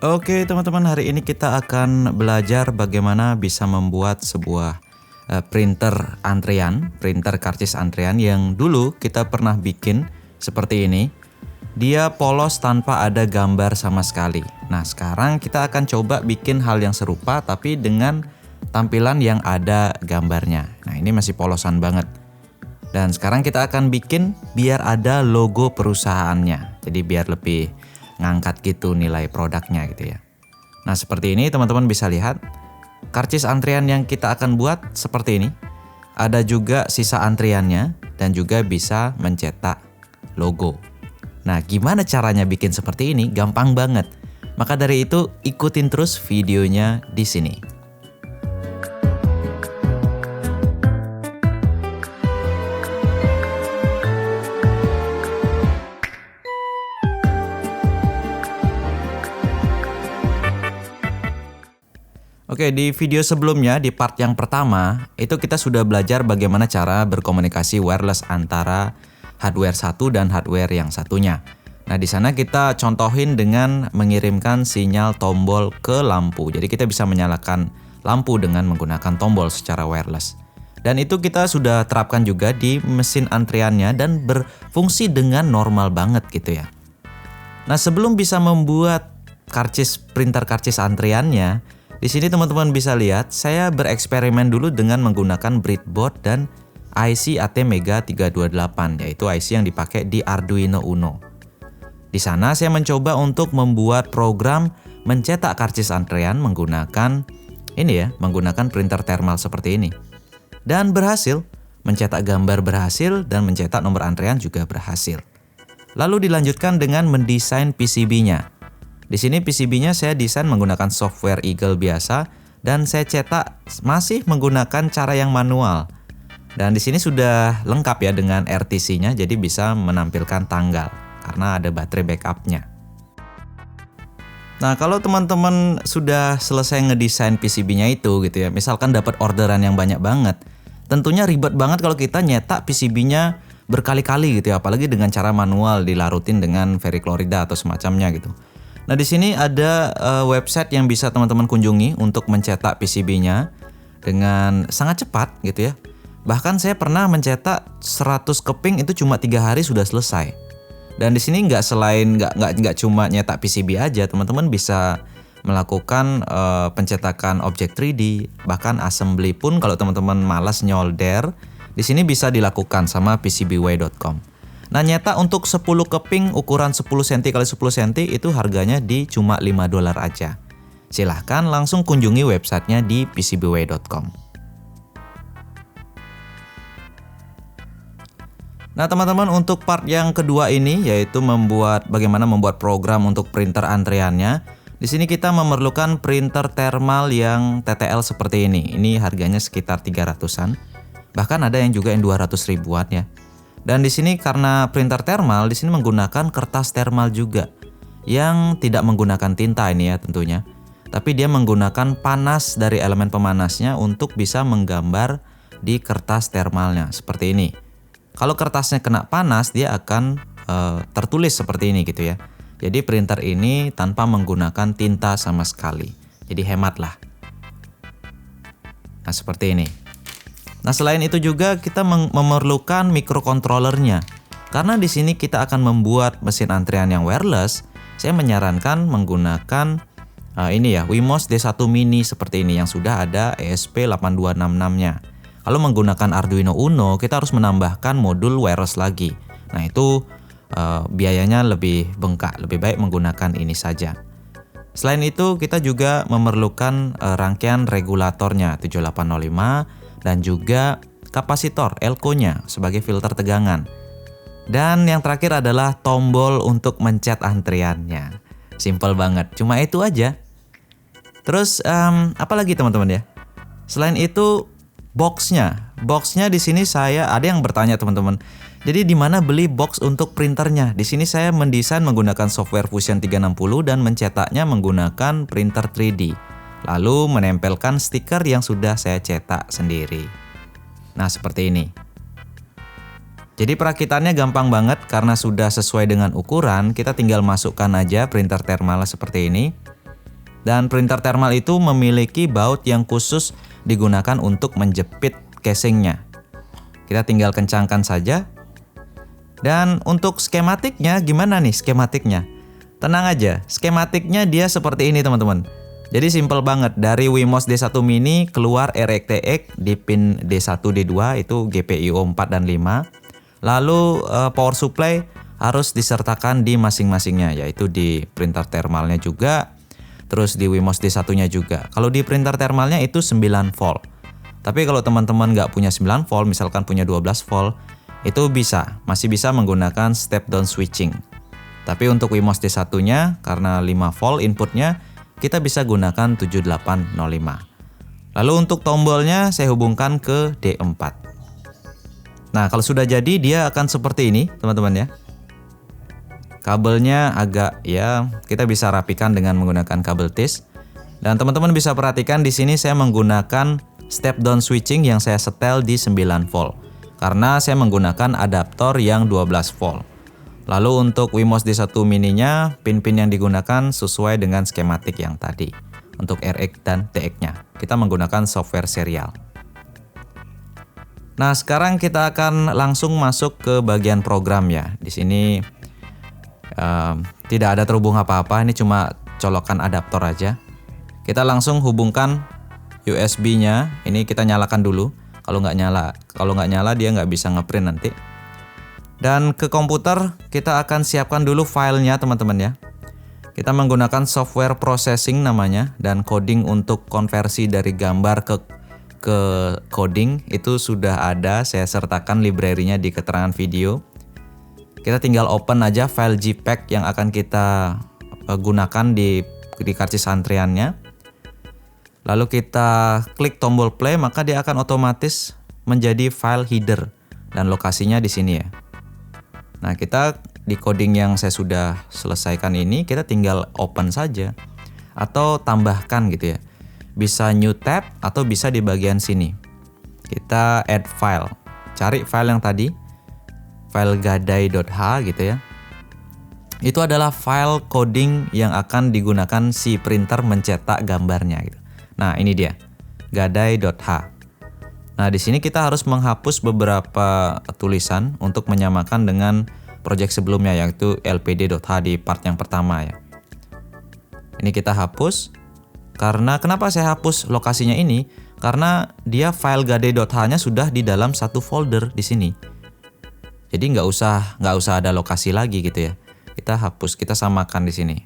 Oke teman-teman, hari ini kita akan belajar bagaimana bisa membuat sebuah printer antrian, printer karcis antrian yang dulu kita pernah bikin seperti ini. Dia polos tanpa ada gambar sama sekali. Nah, sekarang kita akan coba bikin hal yang serupa tapi dengan tampilan yang ada gambarnya. Nah, ini masih polosan banget. Dan sekarang kita akan bikin biar ada logo perusahaannya. Jadi biar lebih ngangkat gitu nilai produknya gitu ya. Nah, seperti ini teman-teman bisa lihat. Karcis antrian yang kita akan buat seperti ini. Ada juga sisa antriannya dan juga bisa mencetak logo. Nah, gimana caranya bikin seperti ini? Gampang banget. Maka dari itu, ikutin terus videonya di sini. Oke, di video sebelumnya, di part yang pertama, itu kita sudah belajar bagaimana cara berkomunikasi wireless antara hardware satu dan hardware yang satunya. Nah, di sana kita contohin dengan mengirimkan sinyal tombol ke lampu. Jadi kita bisa menyalakan lampu dengan menggunakan tombol secara wireless. Dan itu kita sudah terapkan juga di mesin antriannya dan berfungsi dengan normal banget gitu ya. Nah, sebelum bisa membuat printer karcis antriannya, di sini teman-teman bisa lihat saya bereksperimen dulu dengan menggunakan breadboard dan IC ATmega 328, yaitu IC yang dipakai di Arduino Uno. Di sana saya mencoba untuk membuat program mencetak karcis antrian menggunakan menggunakan printer thermal seperti ini. Dan berhasil, mencetak gambar berhasil dan mencetak nomor antrian juga berhasil. Lalu dilanjutkan dengan mendesain PCB-nya. Di sini PCB-nya saya desain menggunakan software Eagle biasa dan saya cetak masih menggunakan cara yang manual. Dan di sini sudah lengkap ya dengan RTC-nya, jadi bisa menampilkan tanggal karena ada baterai backup-nya. Nah, kalau teman-teman sudah selesai ngedesain PCB-nya itu gitu ya, misalkan dapat orderan yang banyak banget, tentunya ribet banget kalau kita nyetak PCB-nya berkali-kali gitu ya, apalagi dengan cara manual dilarutin dengan ferrichlorida atau semacamnya gitu. Nah, di sini ada website yang bisa teman-teman kunjungi untuk mencetak PCB-nya dengan sangat cepat gitu ya. Bahkan saya pernah mencetak 100 keping itu cuma 3 hari sudah selesai. Dan di sini nggak cuma nyetak PCB aja, teman-teman bisa melakukan pencetakan objek 3D, bahkan assembly pun kalau teman-teman malas nyolder, di sini bisa dilakukan sama PCBWay.com. Nah, nyetak untuk 10 keping ukuran 10 cm x 10 cm itu harganya di cuma $5 aja. Silahkan langsung kunjungi websitenya di PCBWay.com. Nah, teman-teman, untuk part yang kedua ini yaitu bagaimana membuat program untuk printer antriannya. Di sini kita memerlukan printer thermal yang TTL seperti ini. Ini harganya sekitar 300-an. Bahkan ada yang juga yang 200 ribuan ya. Dan di sini karena printer thermal di sini menggunakan kertas thermal juga yang tidak menggunakan tinta ini ya tentunya. Tapi dia menggunakan panas dari elemen pemanasnya untuk bisa menggambar di kertas thermalnya seperti ini. Kalau kertasnya kena panas, dia akan tertulis seperti ini gitu ya. Jadi printer ini tanpa menggunakan tinta sama sekali. Jadi hemat lah. Nah, seperti ini. Nah, selain itu juga kita memerlukan microcontrollernya. Karena di sini kita akan membuat mesin antrian yang wireless, saya menyarankan menggunakan Wemos D1 Mini seperti ini yang sudah ada ESP8266-nya. Kalau menggunakan Arduino Uno, kita harus menambahkan modul wireless lagi. Nah, itu biayanya lebih bengkak, lebih baik menggunakan ini saja. Selain itu, kita juga memerlukan rangkaian regulatornya 7805 dan juga kapasitor Elco-nya sebagai filter tegangan. Dan yang terakhir adalah tombol untuk mencet antriannya. Simple banget, cuma itu aja. Terus apa lagi teman-teman ya? Selain itu, boxnya di sini saya ada yang bertanya teman-teman. Jadi di mana beli box untuk printernya? Di sini saya mendesain menggunakan software Fusion 360 dan mencetaknya menggunakan printer 3D. Lalu menempelkan stiker yang sudah saya cetak sendiri. Nah, seperti ini. Jadi perakitannya gampang banget karena sudah sesuai dengan ukuran, kita tinggal masukkan aja printer thermal seperti ini. Dan printer thermal itu memiliki baut yang khusus digunakan untuk menjepit casingnya. Kita tinggal kencangkan saja. Dan untuk skematiknya gimana nih skematiknya? Tenang aja, skematiknya dia seperti ini teman-teman. Jadi simple banget, dari Wemos D1 Mini keluar RX-TX di pin D1, D2 itu GPIO 4 dan 5. Lalu power supply harus disertakan di masing-masingnya, yaitu di printer thermalnya juga, terus di Wemos D1-nya juga. Kalau di printer thermalnya itu 9 volt. Tapi kalau teman-teman nggak punya 9 volt, misalkan punya 12 volt, itu masih bisa menggunakan step down switching. Tapi untuk Wemos D1-nya, karena 5 volt inputnya, kita bisa gunakan 7805. Lalu untuk tombolnya saya hubungkan ke D4. Nah, kalau sudah jadi dia akan seperti ini, teman-teman ya. Kabelnya agak kita bisa rapikan dengan menggunakan kabel tis. Dan teman-teman bisa perhatikan di sini saya menggunakan step down switching yang saya setel di 9 volt. Karena saya menggunakan adaptor yang 12 volt. Lalu untuk Wemos D1 Mini-nya, pin-pin yang digunakan sesuai dengan skematik yang tadi. Untuk RX dan TX-nya, kita menggunakan software serial. Nah, sekarang kita akan langsung masuk ke bagian program ya. Di sini tidak ada terhubung apa-apa, ini cuma colokan adaptor aja. Kita langsung hubungkan USB-nya. Ini kita nyalakan dulu. Kalau nggak nyala dia nggak bisa ngeprint nanti. Dan ke komputer kita akan siapkan dulu filenya teman-teman ya. Kita menggunakan software processing namanya, dan coding untuk konversi dari gambar ke coding itu sudah ada. Saya sertakan library-nya di keterangan video. Kita tinggal open aja file JPEG yang akan kita gunakan di karcis antriannya. Lalu kita klik tombol play, maka dia akan otomatis menjadi file header dan lokasinya di sini ya. Nah, kita di coding yang saya sudah selesaikan ini, kita tinggal open saja atau tambahkan gitu ya. Bisa new tab atau bisa di bagian sini. Kita add file. Cari file yang tadi, file gadai.h gitu ya. Itu adalah file coding yang akan digunakan si printer mencetak gambarnya gitu. Nah, ini dia, gadai.h. Nah, di sini kita harus menghapus beberapa tulisan untuk menyamakan dengan project sebelumnya, yaitu lpd.h di part yang pertama ya. Ini kita hapus. Karena kenapa saya hapus lokasinya ini? Karena dia file gadai.h-nya sudah di dalam satu folder di sini. Jadi nggak usah ada lokasi lagi gitu ya. Kita hapus, kita samakan di sini.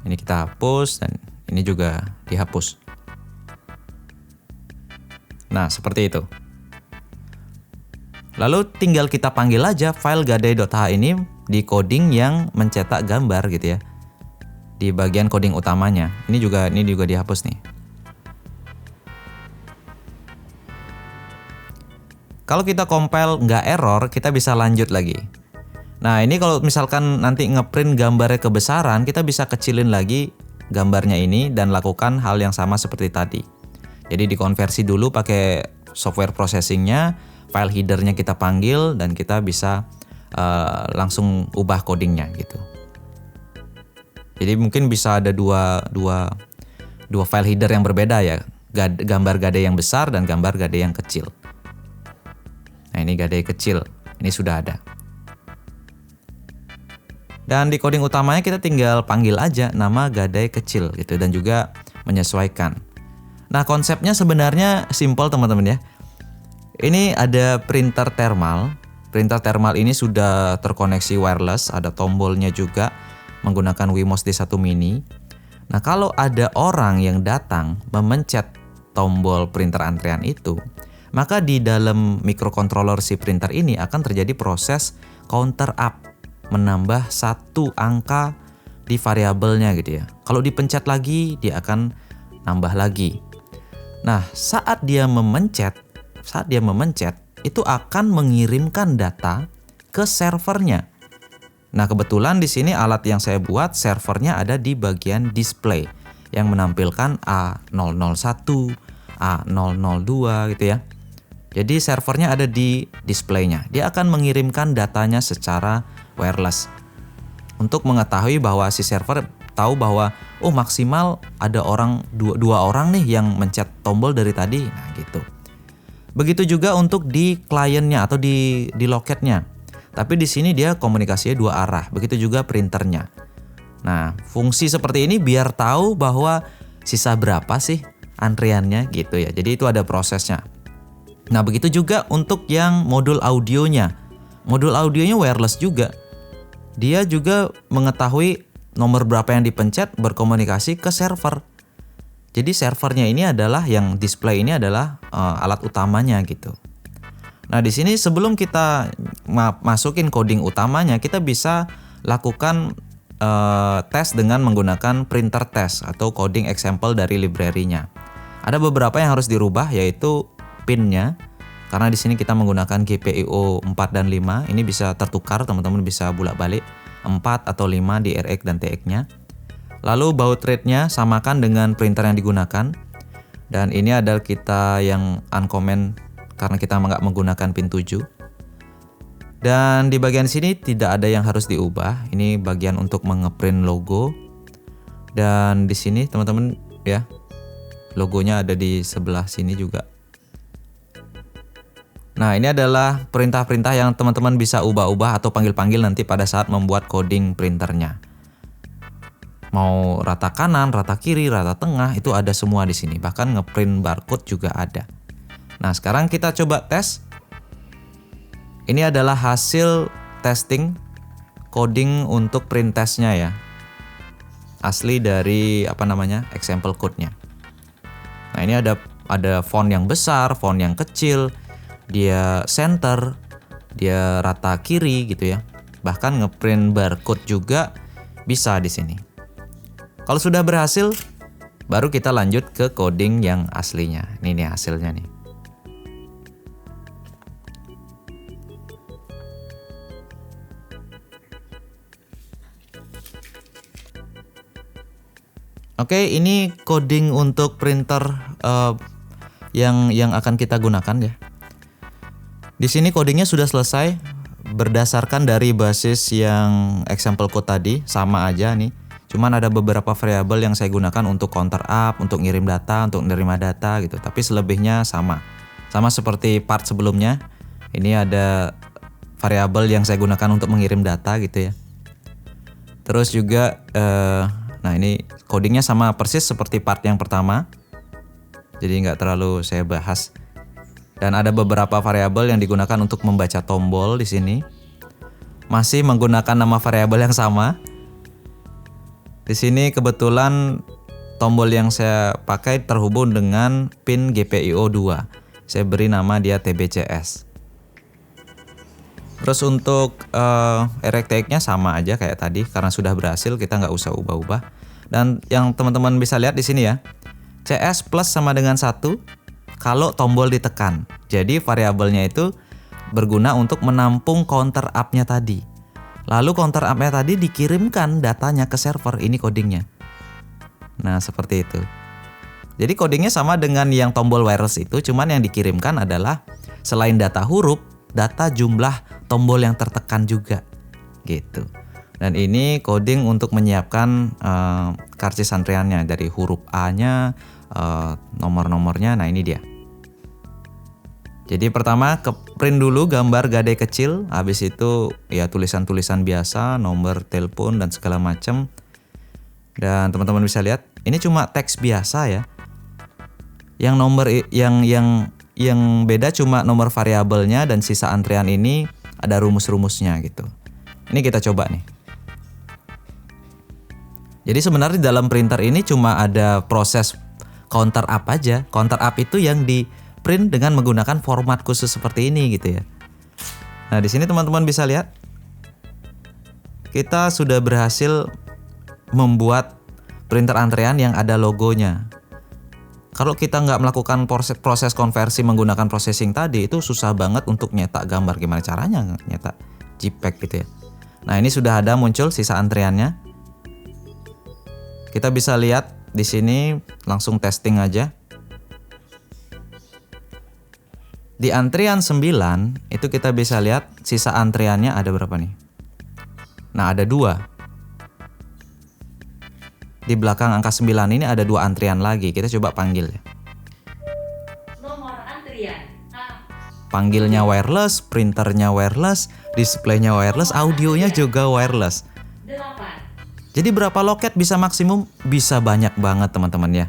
Ini kita hapus dan ini juga dihapus. Nah, seperti itu. Lalu tinggal kita panggil aja file gadai.h ini di coding yang mencetak gambar gitu ya. Di bagian coding utamanya. Ini juga dihapus nih. Kalau kita compile nggak error, kita bisa lanjut lagi. Nah, ini kalau misalkan nanti ngeprint gambarnya kebesaran, kita bisa kecilin lagi gambarnya ini dan lakukan hal yang sama seperti tadi. Jadi dikonversi dulu pakai software processingnya, file headernya kita panggil, dan kita bisa langsung ubah codingnya gitu. Jadi mungkin bisa ada dua file header yang berbeda ya, gambar gadai yang besar dan gambar gadai yang kecil. Nah, ini gadai kecil, ini sudah ada. Dan di coding utamanya kita tinggal panggil aja nama gadai kecil gitu, dan juga menyesuaikan. Nah, konsepnya sebenarnya simple teman-teman ya. Ini ada printer thermal. Printer thermal ini sudah terkoneksi wireless, ada tombolnya juga menggunakan Wemos D1 Mini. Nah, kalau ada orang yang datang memencet tombol printer antrean itu, maka di dalam microcontroller si printer ini akan terjadi proses counter up, menambah satu angka di variabelnya gitu ya. Kalau dipencet lagi, dia akan nambah lagi. Nah, saat dia memencet, itu akan mengirimkan data ke servernya. Nah, kebetulan di sini alat yang saya buat servernya ada di bagian display yang menampilkan A001, A002 gitu ya. Jadi servernya ada di displaynya. Dia akan mengirimkan datanya secara wireless. untuk mengetahui bahwa si server tahu bahwa oh maksimal ada dua orang nih yang mencet tombol dari tadi. Nah gitu. Begitu juga untuk di kliennya atau di loketnya. Tapi di sini dia komunikasinya dua arah. Begitu juga printernya. Nah, fungsi seperti ini biar tahu bahwa sisa berapa sih antriannya gitu ya. Jadi itu ada prosesnya. Nah, begitu juga untuk yang modul audionya. Modul audionya wireless juga. Dia juga mengetahui nomor berapa yang dipencet berkomunikasi ke server. Jadi servernya ini adalah yang display ini adalah alat utamanya gitu. Nah, di sini sebelum kita masukin coding utamanya, kita bisa lakukan tes dengan menggunakan printer test atau coding example dari library-nya. Ada beberapa yang harus dirubah yaitu pin-nya. Karena di sini kita menggunakan GPIO 4 dan 5, ini bisa tertukar, teman-teman bisa bolak-balik 4 atau 5 di RX dan TX-nya. Lalu baud rate-nya samakan dengan printer yang digunakan. Dan ini adalah kita yang uncomment karena kita nggak menggunakan pin 7. Dan di bagian sini tidak ada yang harus diubah. Ini bagian untuk mengeprint logo. Dan di sini teman-teman ya, logonya ada di sebelah sini juga. Nah, ini adalah perintah-perintah yang teman-teman bisa ubah-ubah atau panggil-panggil nanti pada saat membuat coding printernya. Mau rata kanan, rata kiri, rata tengah, itu ada semua di sini. Bahkan ngeprint barcode juga ada. Nah, sekarang kita coba tes. Ini adalah hasil testing coding untuk print testnya ya. Asli dari example code-nya. Nah, ini ada font yang besar, font yang kecil, dia center, dia rata kiri gitu ya. Bahkan ngeprint barcode juga bisa di sini. Kalau sudah berhasil, baru kita lanjut ke coding yang aslinya. Ini nih hasilnya nih. Oke, ini coding untuk printer yang akan kita gunakan ya. Di sini codingnya sudah selesai berdasarkan dari basis yang example code tadi, sama aja nih. Cuman ada beberapa variabel yang saya gunakan untuk counter up, untuk ngirim data, untuk menerima data gitu. Tapi selebihnya sama. Sama seperti part sebelumnya. Ini ada variabel yang saya gunakan untuk mengirim data gitu ya. Terus juga nah ini codingnya sama persis seperti part yang pertama. Jadi nggak terlalu saya bahas. Dan ada beberapa variabel yang digunakan untuk membaca tombol di sini. Masih menggunakan nama variabel yang sama. Di sini kebetulan tombol yang saya pakai terhubung dengan pin GPIO 2. Saya beri nama dia TBCS. Terus untuk RTX-nya sama aja kayak tadi, karena sudah berhasil kita nggak usah ubah-ubah. Dan yang teman-teman bisa lihat di sini ya, CS plus sama dengan 1 kalau tombol ditekan. Jadi variabelnya itu berguna untuk menampung counter up-nya tadi. Lalu counter up-nya tadi dikirimkan datanya ke server, ini codingnya. Nah seperti itu. Jadi codingnya sama dengan yang tombol wireless itu, cuman yang dikirimkan adalah selain data huruf, data jumlah tombol yang tertekan juga gitu. Dan ini coding untuk menyiapkan karcis antriannya dari huruf A-nya, nomor-nomornya. Nah ini dia. Jadi pertama ke print dulu gambar gadai kecil, habis itu ya tulisan-tulisan biasa, nomor telepon dan segala macam. Dan teman-teman bisa lihat, ini cuma teks biasa ya. Yang nomor yang beda cuma nomor variabelnya, dan sisa antrian ini ada rumus-rumusnya gitu. Ini kita coba nih. Jadi sebenarnya di dalam printer ini cuma ada proses counter up aja. Counter up itu yang di print dengan menggunakan format khusus seperti ini gitu ya. Nah di sini teman-teman bisa lihat kita sudah berhasil membuat printer antrean yang ada logonya. Kalau kita nggak melakukan proses konversi menggunakan processing tadi, itu susah banget untuk nyetak gambar. Gimana caranya nyetak JPEG gitu ya. Nah ini sudah ada muncul sisa antriannya. Kita bisa lihat di sini, langsung testing aja. Di antrian 9 itu kita bisa lihat sisa antriannya ada berapa nih. Nah ada 2. di belakang angka 9 ini ada 2 antrian lagi. Kita coba panggil ya. Nomor antrian A. Panggilnya wireless, printernya wireless, displaynya wireless, audionya juga wireless. 8. Jadi berapa loket bisa maksimum? Bisa banyak banget teman-teman ya.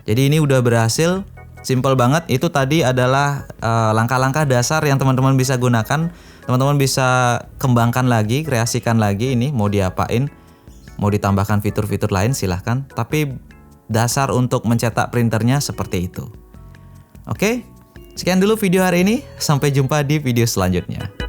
Jadi ini udah berhasil, simple banget. Itu tadi adalah langkah-langkah dasar yang teman-teman bisa gunakan. Teman-teman bisa kembangkan lagi, kreasikan lagi ini mau diapain. Mau ditambahkan fitur-fitur lain silahkan. Tapi dasar untuk mencetak printernya seperti itu. Oke, sekian dulu video hari ini. Sampai jumpa di video selanjutnya.